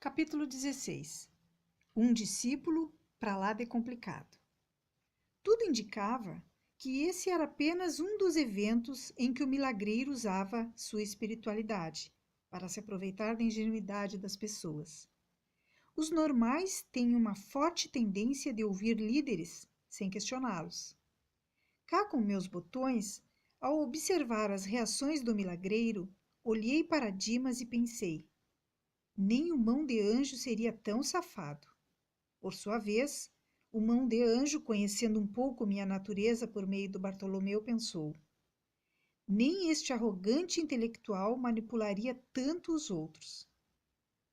Capítulo 16. Um discípulo para lá de complicado. Tudo indicava que esse era apenas um dos eventos em que o milagreiro usava sua espiritualidade para se aproveitar da ingenuidade das pessoas. Os normais têm uma forte tendência de ouvir líderes sem questioná-los. Cá com meus botões, ao observar as reações do milagreiro, olhei para Dimas e pensei: nem o mão de anjo seria tão safado. Por sua vez, o mão de anjo, conhecendo um pouco minha natureza por meio do Bartolomeu, pensou: nem este arrogante intelectual manipularia tanto os outros.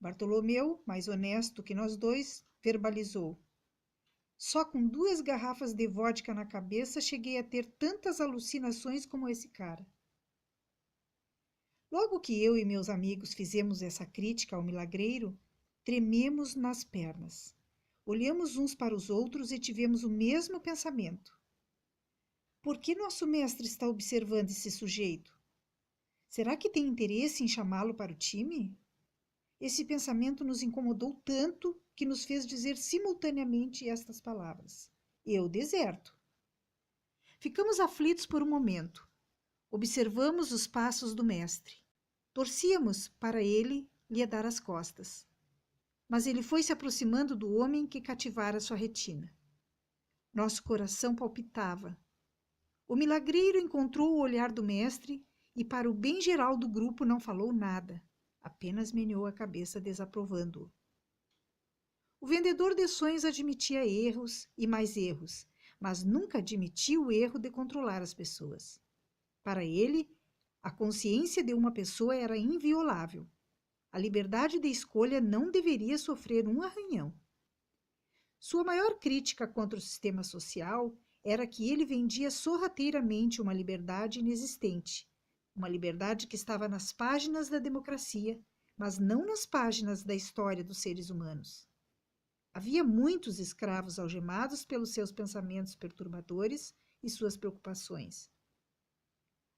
Bartolomeu, mais honesto que nós dois, verbalizou: só com 2 garrafas de vodka na cabeça cheguei a ter tantas alucinações como esse cara. Logo que eu e meus amigos fizemos essa crítica ao milagreiro, trememos nas pernas. Olhamos uns para os outros e tivemos o mesmo pensamento. Por que nosso mestre está observando esse sujeito? Será que tem interesse em chamá-lo para o time? Esse pensamento nos incomodou tanto que nos fez dizer simultaneamente estas palavras: eu deserto. Ficamos aflitos por um momento. Observamos os passos do mestre. Torcíamos para ele lhe dar as costas. Mas ele foi se aproximando do homem que cativara sua retina. Nosso coração palpitava. O milagreiro encontrou o olhar do mestre e, para o bem geral do grupo, não falou nada, apenas meneou a cabeça desaprovando-o. O vendedor de sonhos admitia erros e mais erros, mas nunca admitia o erro de controlar as pessoas. Para ele, a consciência de uma pessoa era inviolável. A liberdade de escolha não deveria sofrer um arranhão. Sua maior crítica contra o sistema social era que ele vendia sorrateiramente uma liberdade inexistente, uma liberdade que estava nas páginas da democracia, mas não nas páginas da história dos seres humanos. Havia muitos escravos algemados pelos seus pensamentos perturbadores e suas preocupações.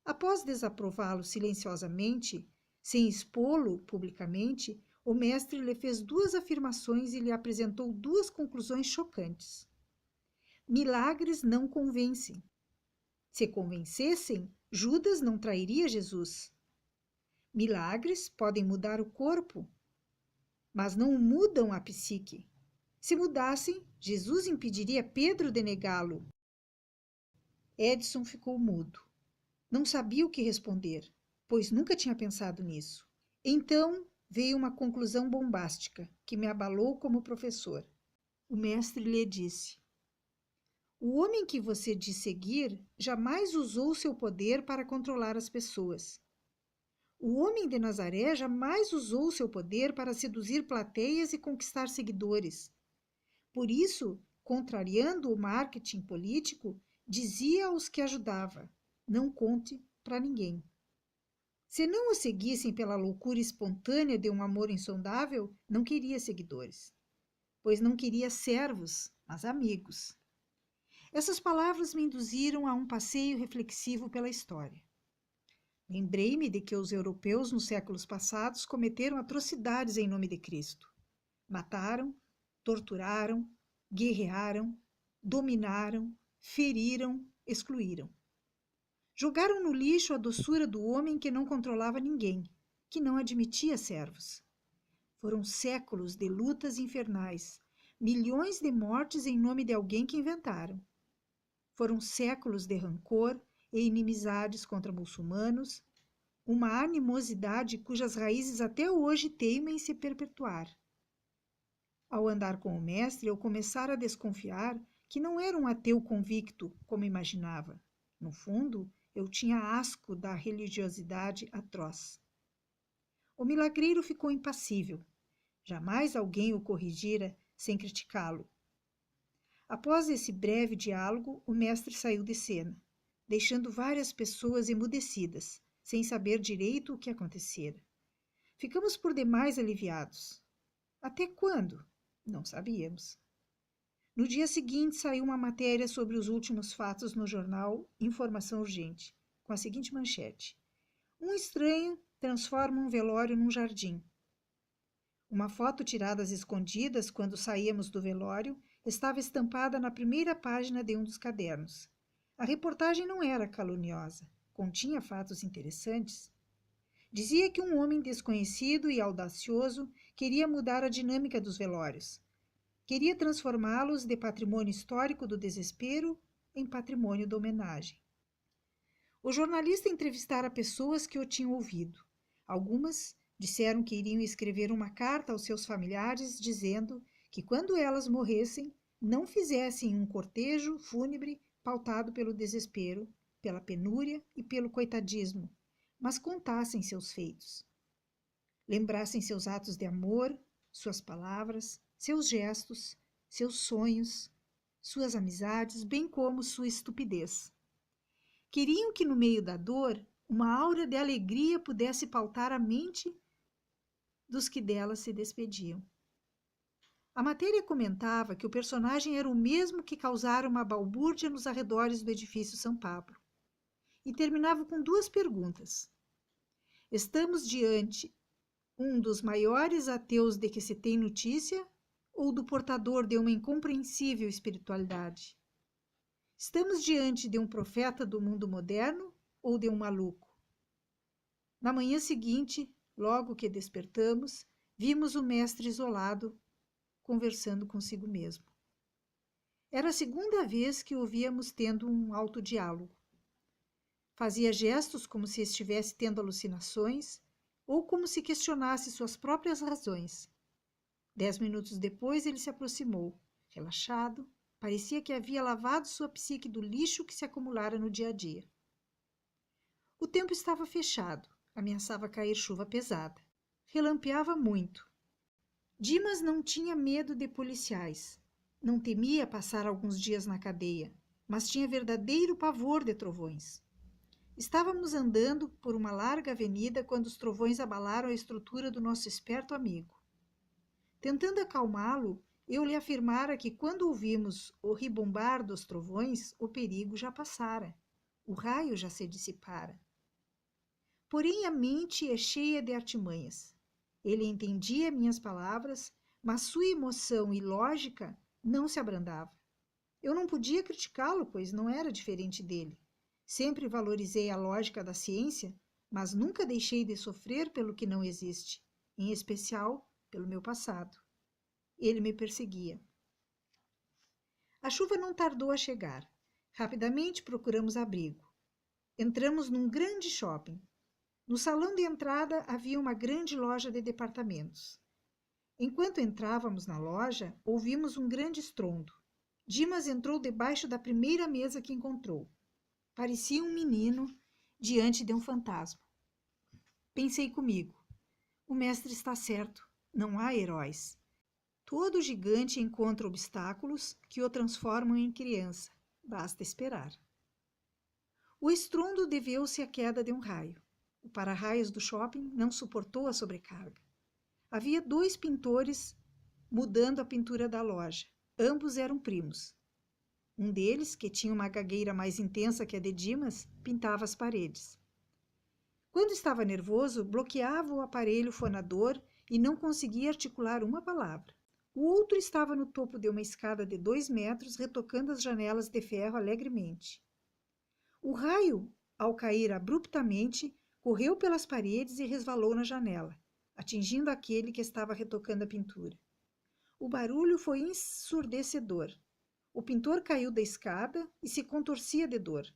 Após desaprová-lo silenciosamente, sem expô-lo publicamente, o mestre lhe fez 2 afirmações e lhe apresentou 2 conclusões chocantes. Milagres não convencem. Se convencessem, Judas não trairia Jesus. Milagres podem mudar o corpo, mas não mudam a psique. Se mudassem, Jesus impediria Pedro de negá-lo. Edson ficou mudo. Não sabia o que responder, pois nunca tinha pensado nisso. Então veio uma conclusão bombástica, que me abalou como professor. O mestre lhe disse: o homem que você diz seguir jamais usou seu poder para controlar as pessoas. O homem de Nazaré jamais usou seu poder para seduzir plateias e conquistar seguidores. Por isso, contrariando o marketing político, dizia aos que ajudava: não conte para ninguém. Se não o seguissem pela loucura espontânea de um amor insondável, não queria seguidores, pois não queria servos, mas amigos. Essas palavras me induziram a um passeio reflexivo pela história. Lembrei-me de que os europeus nos séculos passados cometeram atrocidades em nome de Cristo. Mataram, torturaram, guerrearam, dominaram, feriram, excluíram. Jogaram no lixo a doçura do homem que não controlava ninguém, que não admitia servos. Foram séculos de lutas infernais, milhões de mortes em nome de alguém que inventaram. Foram séculos de rancor e inimizades contra muçulmanos, uma animosidade cujas raízes até hoje teimam em se perpetuar. Ao andar com o mestre, eu começara a desconfiar que não era um ateu convicto, como imaginava. No fundo, eu tinha asco da religiosidade atroz. O milagreiro ficou impassível. Jamais alguém o corrigira sem criticá-lo. Após esse breve diálogo, o mestre saiu de cena, deixando várias pessoas emudecidas, sem saber direito o que acontecera. Ficamos por demais aliviados. Até quando? Não sabíamos. No dia seguinte, saiu uma matéria sobre os últimos fatos no jornal Informação Urgente, com a seguinte manchete: um estranho transforma um velório num jardim. Uma foto tirada às escondidas quando saíamos do velório estava estampada na primeira página de um dos cadernos. A reportagem não era caluniosa, continha fatos interessantes. Dizia que um homem desconhecido e audacioso queria mudar a dinâmica dos velórios. Queria transformá-los de patrimônio histórico do desespero em patrimônio da homenagem. O jornalista entrevistara pessoas que o tinham ouvido. Algumas disseram que iriam escrever uma carta aos seus familiares dizendo que, quando elas morressem, não fizessem um cortejo fúnebre pautado pelo desespero, pela penúria e pelo coitadismo, mas contassem seus feitos. Lembrassem seus atos de amor, suas palavras, seus gestos, seus sonhos, suas amizades, bem como sua estupidez. Queriam que, no meio da dor, uma aura de alegria pudesse pautar a mente dos que dela se despediam. A matéria comentava que o personagem era o mesmo que causara uma balbúrdia nos arredores do edifício São Pablo. E terminava com duas perguntas. Estamos diante um dos maiores ateus de que se tem notícia ou do portador de uma incompreensível espiritualidade? Estamos diante de um profeta do mundo moderno ou de um maluco? Na manhã seguinte, logo que despertamos, vimos o mestre isolado, conversando consigo mesmo. Era a segunda vez que o víamos tendo um autodiálogo. Fazia gestos como se estivesse tendo alucinações ou como se questionasse suas próprias razões. 10 minutos depois ele se aproximou, relaxado, parecia que havia lavado sua psique do lixo que se acumulara no dia a dia. O tempo estava fechado, ameaçava cair chuva pesada. Relampeava muito. Dimas não tinha medo de policiais. Não temia passar alguns dias na cadeia, mas tinha verdadeiro pavor de trovões. Estávamos andando por uma larga avenida quando os trovões abalaram a estrutura do nosso esperto amigo. Tentando acalmá-lo, eu lhe afirmara que, quando ouvimos o ribombar dos trovões, o perigo já passara. O raio já se dissipara. Porém, a mente é cheia de artimanhas. Ele entendia minhas palavras, mas sua emoção e lógica não se abrandava. Eu não podia criticá-lo, pois não era diferente dele. Sempre valorizei a lógica da ciência, mas nunca deixei de sofrer pelo que não existe, em especial pelo meu passado. Ele me perseguia. A chuva não tardou a chegar. Rapidamente procuramos abrigo. Entramos num grande shopping. No salão de entrada havia uma grande loja de departamentos. Enquanto entrávamos na loja, ouvimos um grande estrondo. Dimas entrou debaixo da primeira mesa que encontrou. Parecia um menino diante de um fantasma. Pensei comigo, o mestre está certo, não há heróis. Todo gigante encontra obstáculos que o transformam em criança, basta esperar. O estrondo deveu-se à queda de um raio. O para-raios do shopping não suportou a sobrecarga. Havia 2 pintores mudando a pintura da loja. Ambos eram primos. Um deles, que tinha uma gagueira mais intensa que a de Dimas, pintava as paredes. Quando estava nervoso, bloqueava o aparelho fonador e não conseguia articular uma palavra. O outro estava no topo de uma escada de 2 metros, retocando as janelas de ferro alegremente. O raio, ao cair abruptamente, correu pelas paredes e resvalou na janela, atingindo aquele que estava retocando a pintura. O barulho foi ensurdecedor. O pintor caiu da escada e se contorcia de dor.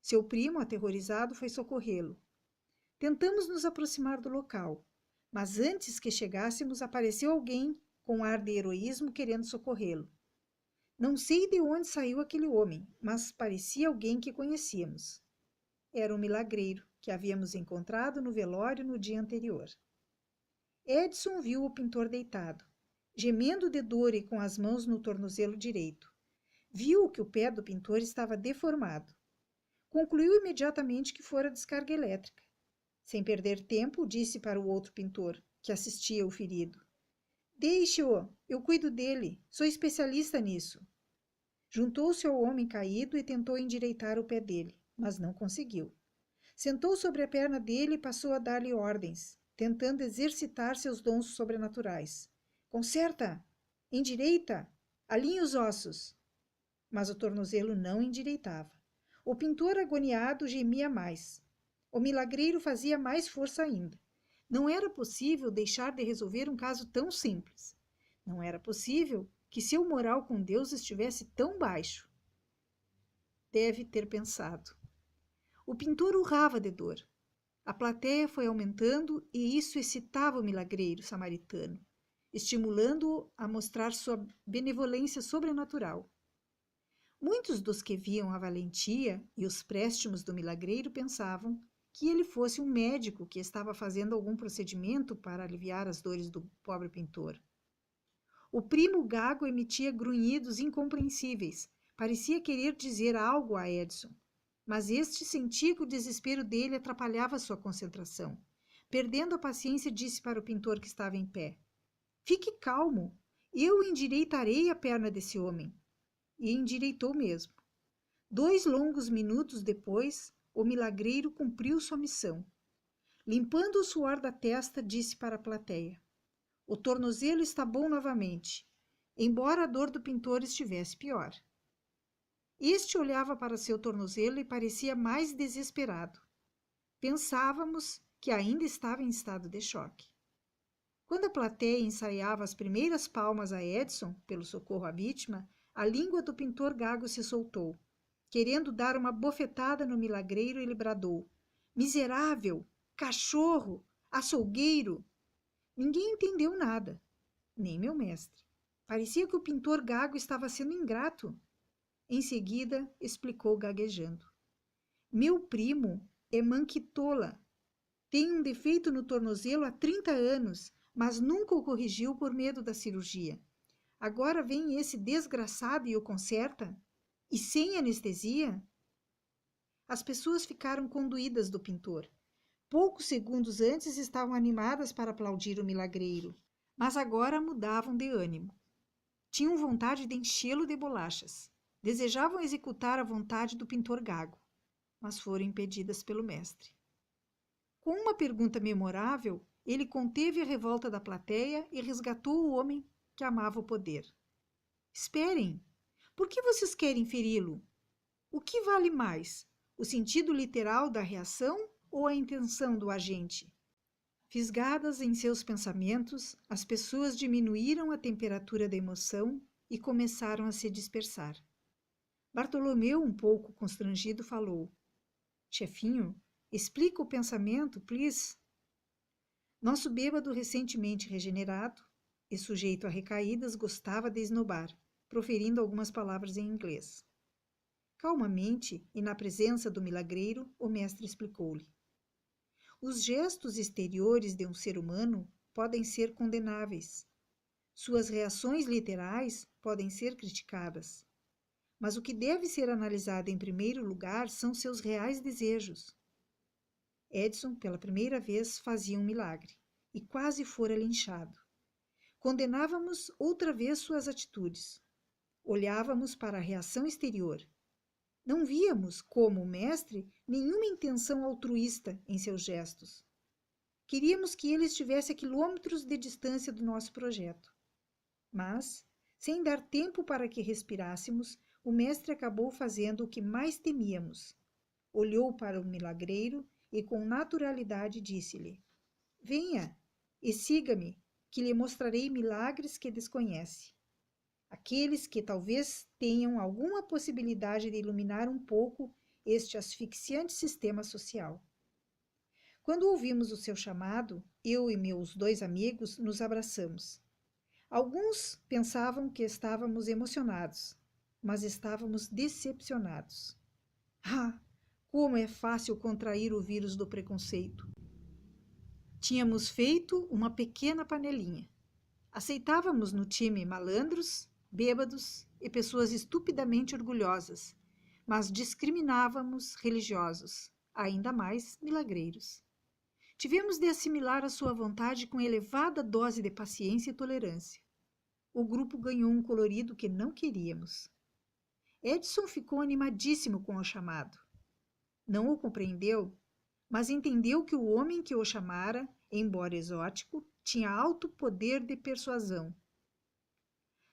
Seu primo, aterrorizado, foi socorrê-lo. Tentamos nos aproximar do local, mas antes que chegássemos apareceu alguém com ar de heroísmo querendo socorrê-lo. Não sei de onde saiu aquele homem, mas parecia alguém que conhecíamos. Era um milagreiro que havíamos encontrado no velório no dia anterior. Edson viu o pintor deitado, gemendo de dor e com as mãos no tornozelo direito. Viu que o pé do pintor estava deformado. Concluiu imediatamente que fora descarga elétrica. Sem perder tempo, disse para o outro pintor, que assistia ao ferido: Deixe-o, eu cuido dele, sou especialista nisso. Juntou-se ao homem caído e tentou endireitar o pé dele, mas não conseguiu. Sentou sobre a perna dele e passou a dar-lhe ordens. tentando exercitar seus dons sobrenaturais. Conserta! Endireita! Alinhe os ossos! Mas o tornozelo não endireitava. O pintor agoniado gemia mais. O milagreiro fazia mais força ainda. Não era possível deixar de resolver um caso tão simples. Não era possível que seu moral com Deus estivesse tão baixo. Deve ter pensado. O pintor urrava de dor. A plateia foi aumentando e isso excitava o milagreiro samaritano, estimulando-o a mostrar sua benevolência sobrenatural. Muitos dos que viam a valentia e os préstimos do milagreiro pensavam que ele fosse um médico que estava fazendo algum procedimento para aliviar as dores do pobre pintor. O primo gago emitia grunhidos incompreensíveis, parecia querer dizer algo a Edson, mas este sentia que o desespero dele atrapalhava sua concentração. Perdendo a paciência, disse para o pintor que estava em pé: Fique calmo, eu endireitarei a perna desse homem. E endireitou mesmo. 2 longos minutos depois, o milagreiro cumpriu sua missão. Limpando o suor da testa, disse para a plateia: O tornozelo está bom novamente, embora a dor do pintor estivesse pior. Este olhava para seu tornozelo e parecia mais desesperado. Pensávamos que ainda estava em estado de choque. Quando a plateia ensaiava as primeiras palmas a Edson, pelo socorro à vítima, a língua do pintor gago se soltou. Querendo dar uma bofetada no milagreiro, ele bradou: Miserável! Cachorro! Açougueiro! Ninguém entendeu nada, nem meu mestre. Parecia que o pintor gago estava sendo ingrato. Em seguida, explicou gaguejando: Meu primo é manquitola. Tem um defeito no tornozelo há 30 anos, mas nunca o corrigiu por medo da cirurgia. Agora vem esse desgraçado e o conserta? E sem anestesia? As pessoas ficaram conduídas do pintor. Poucos segundos antes estavam animadas para aplaudir o milagreiro, mas agora mudavam de ânimo. Tinham vontade de enchê-lo de bolachas. Desejavam executar a vontade do pintor gago, mas foram impedidas pelo mestre. Com uma pergunta memorável, ele conteve a revolta da plateia e resgatou o homem que amava o poder. Esperem! Por que vocês querem feri-lo? O que vale mais, o sentido literal da reação ou a intenção do agente? Fisgadas em seus pensamentos, as pessoas diminuíram a temperatura da emoção e começaram a se dispersar. Bartolomeu, um pouco constrangido, falou: Chefinho, explica o pensamento, please. Nosso bêbado recentemente regenerado e sujeito a recaídas gostava de esnobar, proferindo algumas palavras em inglês. Calmamente, e na presença do milagreiro, o mestre explicou-lhe: Os gestos exteriores de um ser humano podem ser condenáveis. Suas reações literais podem ser criticadas. Mas o que deve ser analisado em primeiro lugar são seus reais desejos. Edson, pela primeira vez, fazia um milagre, e quase fora linchado. Condenávamos outra vez suas atitudes. Olhávamos para a reação exterior. Não víamos, como o mestre, nenhuma intenção altruísta em seus gestos. Queríamos que ele estivesse a quilômetros de distância do nosso projeto. Mas, sem dar tempo para que respirássemos, o mestre acabou fazendo o que mais temíamos. Olhou para o milagreiro e com naturalidade disse-lhe: Venha e siga-me, que lhe mostrarei milagres que desconhece. Aqueles que talvez tenham alguma possibilidade de iluminar um pouco este asfixiante sistema social. Quando ouvimos o seu chamado, eu e meus 2 amigos nos abraçamos. Alguns pensavam que estávamos emocionados, mas estávamos decepcionados. Ah, como é fácil contrair o vírus do preconceito! Tínhamos feito uma pequena panelinha. Aceitávamos no time malandros, bêbados e pessoas estupidamente orgulhosas, mas discriminávamos religiosos, ainda mais milagreiros. Tivemos de assimilar a sua vontade com elevada dose de paciência e tolerância. O grupo ganhou um colorido que não queríamos. Edson ficou animadíssimo com o chamado. Não o compreendeu, mas entendeu que o homem que o chamara embora exótico, tinha alto poder de persuasão.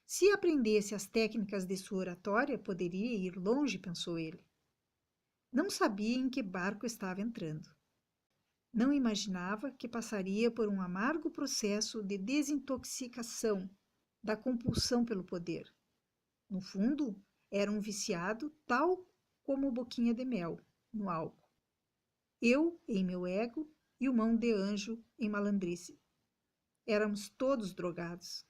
Se aprendesse as técnicas de sua oratória, poderia ir longe, pensou ele. Não sabia em que barco estava entrando. Não imaginava que passaria por um amargo processo de desintoxicação da compulsão pelo poder. No fundo, era um viciado tal como Boquinha de Mel, no álcool. Eu, em meu ego, e o Mão de Anjo, em malandrice. Éramos todos drogados.